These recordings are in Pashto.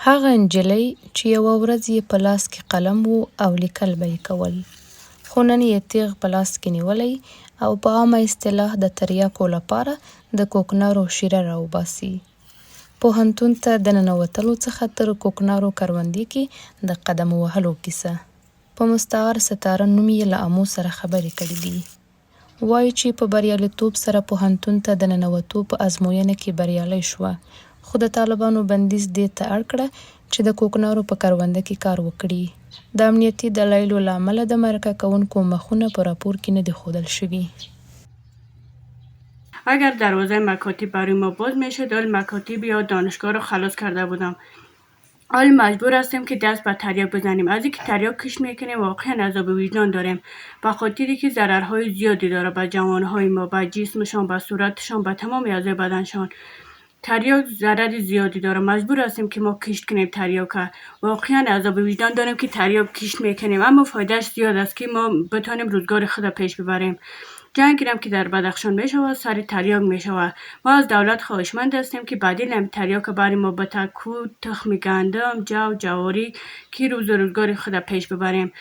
هغه نجلۍ چې یوه ورځ یې په لاس کې قلم و او لیکل به یې کول، خو نن یې تیغ په لاس کې نیولی او په عامه اصطلاح د تریاکو لپاره د کوکنارو شیره راوباسي. پوهنتون ته د ننوتلو څخه تر کوکنارو کروندې کې د قدم وهلو کیسه. په مستعار ستاره نوم یې له امو سره خبرې کړې دي. وایي چې په بریالیتوب سره پوهنتون ته د ننوتو په ازموینه کې بریالی شوه، خو د طالبانو بندیز دې ته اړ کړه چې د کوکنارو په کرونده کې کار وکړي. د امنیتي دلایلو له امله د مرکه کوونکو مخونه په راپور کې نه دي ښودل شوي. اگر دروازه مکاتب برای ما باز میشد، حال مکاتب یا دانشگاه رو خلاص کرده بودم. حال مجبور هستیم که دست به تریاک بزنیم. از اینکه تریاک کش میکنیم واقعا عذاب وجدان داریم، به خاطری که ضررهای زیادی داره به جوانهای ما، به جسمشان، به صورتشان، به تمام اعضای بدنشان. تریاک ضرر زیادی داره، مجبور هستیم که ما کشت کنیم تریاک. واقعا عذاب وجدان داریم که تریاک کشت میکنیم، اما فایدهش زیاد است که ما بتونیم روزگار خود پیش ببریم. جنگی هم که در بدخشان میشود سر تریاک میشود. ما از دولت خواهشمند هستیم که بدیل هم تریاک برای ما به تکو، تخم گندم، جو، جواری که روزگار خود پیش ببریم.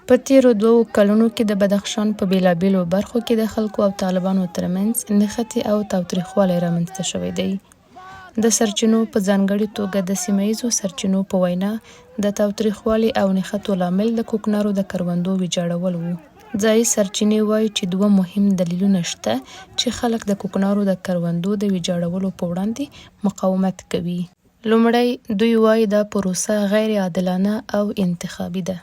په تیرو 2 کلونو کې د بدخشان په بیلابیلو برخو کې د خلکو او طالبانو ترمنځ نښتې او تاوتریخوالی رامنځته شوی دی. د سرچینو په ځانګړې توګه د سیمه ییزو سرچینو په وینا د تاوتریخوالي او نښتو لامل د کوکنارو د کروندو ویجاړول وو. ځایي سرچینې وایي چې 2 مهم دلیلونه شته چې خلک د کوکنارو د کروندو د ویجاړولو په وړاندې مقاومت کوي. لومړی، دوی وایي دا پروسه غیر عادلانه او انتخابي ده.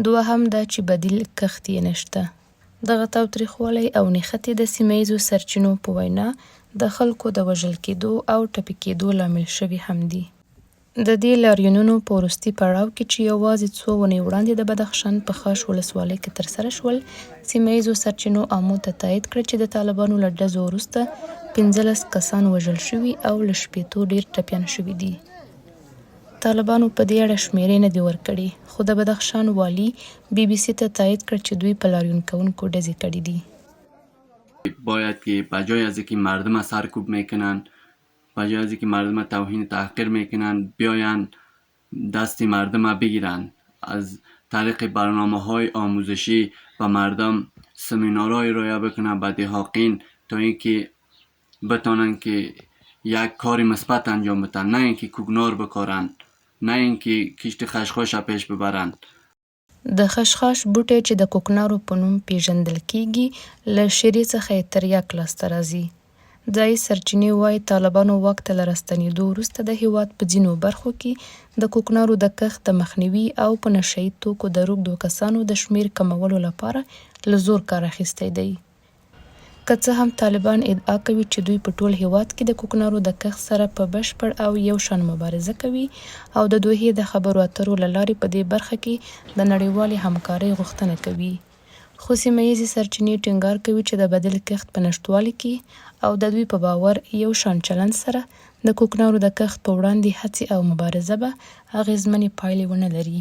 دوهم دا چې بدیل کښت یې نشته. دغه تاوتریخوالی او نښتې د سیمه ییزو سرچینو په وینا د خلکو د وژل کېدو او ټپي کېدو لامل شوي هم دي. د دې لاریونونو په وروستي پړاو کې چې یوازې 2 اونۍ وړاندې د بدخشان په خاش ولسوالۍ کې ترسره شول، سیمه ییزو سرچینو امو ته تایید کړه چې د طالبانو له ډزو وروسته 15 کسان وژل شوي او له 80 ډېر ټپیان شوي دي. طالبانو په دې اړه شمیرې نه دي ورکړي، خو د بدخشان والي BBC ته تایید کړ چې دوی په لاریون کوونکو ډزې کړي دي. باید که بجای از اینکه مردم سرکوب میکنن، بجای از اینکه مردم توهین تحقیر میکنن، بیاین دست مردم بگیرن. از طریق برنامه‌های آموزشی و مردم سمینارهای رایه بکنن به دهاقین تا اینکه بتونن که یک کار مثبت انجام بدن، نه اینکه کوکنار بکارن، نه اینکه کشت خشخاش پیش ببرن. د خشخاش بوټی چې د کوکنارو په نوم پیژندل کیږي له شیرې څخه یې تریاک لاسته راځي. ځایي سرچینې وایي طالبانو واک ته له راستنېدو وروسته د هېواد په ځینو برخو کې د کوکنارو د کښت د مخنیوي او په نشه یي توکو د روږدو کسانو د شمیر کمولو لپاره له زور کار اخیستی دی. که څه هم طالبان ادعا کوي چې دوی په ټول هېواد کې د کوکنارو د کښت سره په بشپړ او یو شان مبارزه کوي او د دوحې د خبرو اترو له لارې په دې برخه کې د نړیوالې همکارۍ غوښتنه کوي. خو سیمه ییزې سرچینې ټینګار کوي چې د بدیل کښت په نشتوالي کې او د دوی په باور یو شان چلند سره د کوکنارو د کښت په وړاندې هڅې او مبارزه به اغېزمنې پایلې ونه لري.